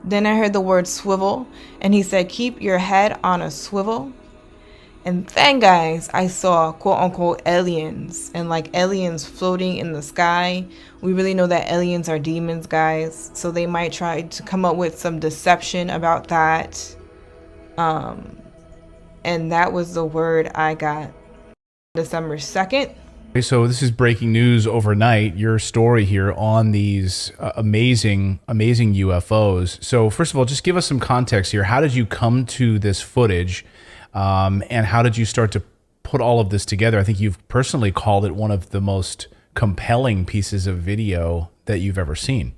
Then I heard the word swivel, and he said, keep your head on a swivel. And then, guys, I saw quote unquote aliens and like aliens floating in the sky. We really know that aliens are demons, guys. So they might try to come up with some deception about that. And that was the word I got December 2nd. Okay, so this is breaking news overnight. Your story here on these amazing UFOs. So first of all, just give us some context here. How did you come to this footage, and how did you start to put all of this together? I think you've personally called it one of the most compelling pieces of video that you've ever seen.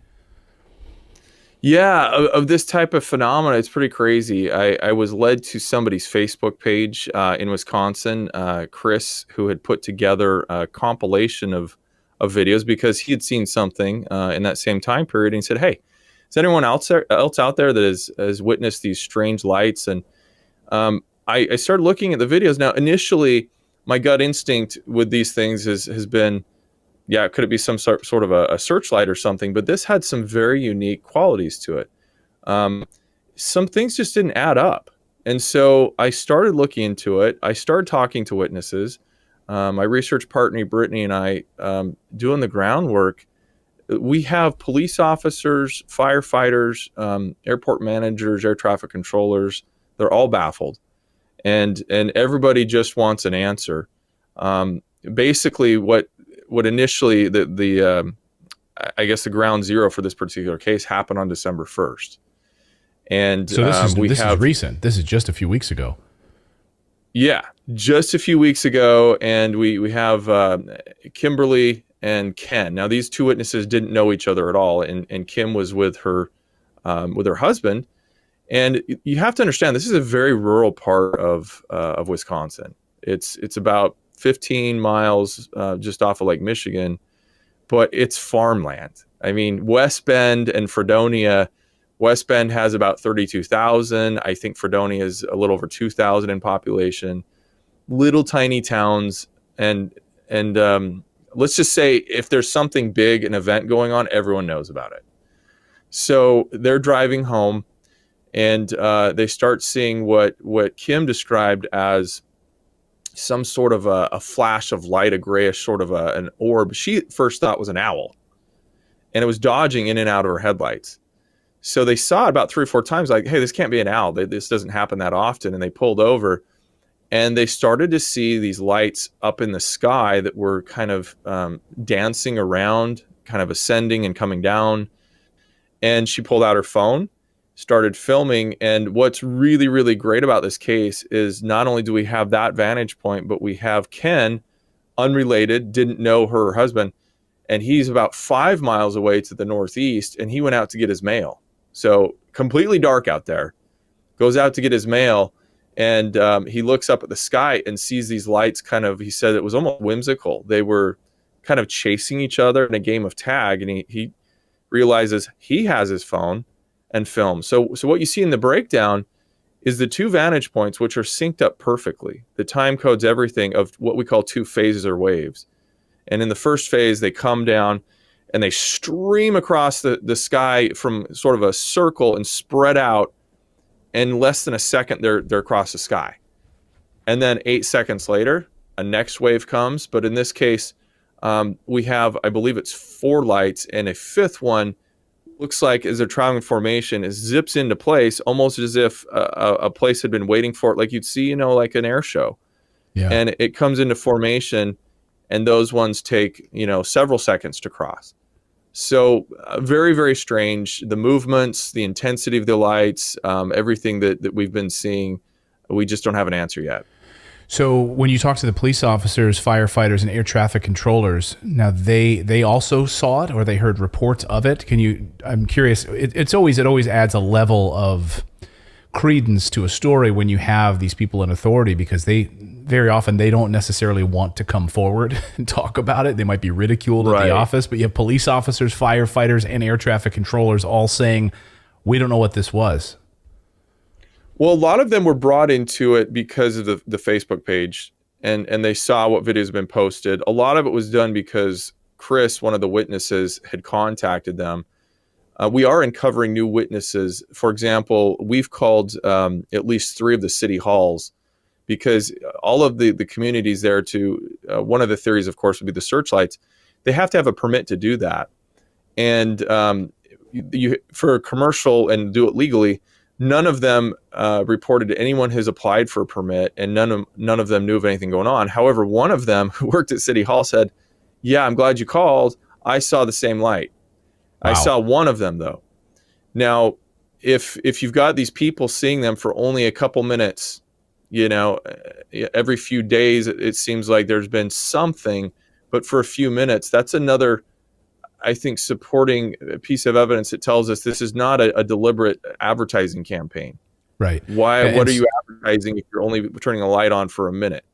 Yeah, of this type of phenomena, it's pretty crazy. I was led to somebody's Facebook page in Wisconsin, Chris, who had put together a compilation of videos because he had seen something in that same time period. And he said, "Hey, is anyone else out there that has witnessed these strange lights?" And I started looking at the videos. Now, initially, my gut instinct with these things has been, yeah, could it be some sort of a searchlight or something? But this had some very unique qualities to it. Um, some things just didn't add up. And so I started looking into it. I started talking to witnesses. My research partner, Brittany, and I, doing the groundwork. We have police officers, firefighters, airport managers, air traffic controllers. They're all baffled. And everybody just wants an answer. Basically, what initially I guess the ground zero for this particular case happened on December 1st. And So this is recent. This is just a few weeks ago. Yeah, just a few weeks ago, and we have Kimberly and Ken. Now, these two witnesses didn't know each other at all, and Kim was with her husband. And you have to understand, this is a very rural part of Wisconsin. It's about 15 miles just off of Lake Michigan, but it's farmland. I mean, West Bend and Fredonia. West Bend has about 32,000. I think Fredonia is a little over 2,000 in population. Little tiny towns, and let's just say if there's something big, an event going on, everyone knows about it. So they're driving home, and they start seeing what Kim described as some sort of a flash of light, a grayish sort of an orb. She first thought was an owl, and it was dodging in and out of her headlights. So they saw it about 3 or 4 times, like, hey, this can't be an owl. This doesn't happen that often. And they pulled over, and they started to see these lights up in the sky that were kind of dancing around, kind of ascending and coming down. And she pulled out her phone, started filming. And what's really, really great about this case is not only do we have that vantage point, but we have Ken, unrelated, didn't know her husband, and he's about 5 miles away to the northeast, and he went out to get his mail. So completely dark out there, goes out to get his mail, and he looks up at the sky and sees these lights kind of, he said it was almost whimsical. They were kind of chasing each other in a game of tag, and he realizes he has his phone and film. So what you see in the breakdown is the two vantage points, which are synced up perfectly. The time codes everything of what we call two phases or waves. And in the first phase, they come down and they stream across the sky from sort of a circle and spread out. In less than a second, they're across the sky. And then 8 seconds later, a next wave comes. But in this case, we have, I believe it's 4 lights, and a fifth one looks like as they're traveling in formation, it zips into place almost as if a place had been waiting for it, like you'd see, like an air show. Yeah. And it comes into formation, and those ones take, several seconds to cross. So very, very strange. The movements, the intensity of the lights, everything that we've been seeing, we just don't have an answer yet. So when you talk to the police officers, firefighters, and air traffic controllers, now they also saw it, or they heard reports of it. I'm curious. It always adds a level of credence to a story when you have these people in authority, because very often they don't necessarily want to come forward and talk about it. They might be ridiculed at the office, but you have police officers, firefighters, and air traffic controllers all saying, we don't know what this was. Well, a lot of them were brought into it because of the Facebook page, and they saw what videos have been posted. A lot of it was done because Chris, one of the witnesses, had contacted them. We are uncovering new witnesses. For example, we've called at least 3 of the city halls, because all of the communities there one of the theories, of course, would be the searchlights. They have to have a permit to do that. And for commercial and do it legally, none of them reported anyone has applied for a permit, and none of them knew of anything going on. However, one of them who worked at City Hall said, "Yeah, I'm glad you called. I saw the same light." Wow. I saw one of them, though. Now, if you've got these people seeing them for only a couple minutes, every few days, it seems like there's been something, but for a few minutes, that's another, I think, supporting piece of evidence that tells us this is not a deliberate advertising campaign. Right. Why? What are you advertising if you're only turning a light on for a minute?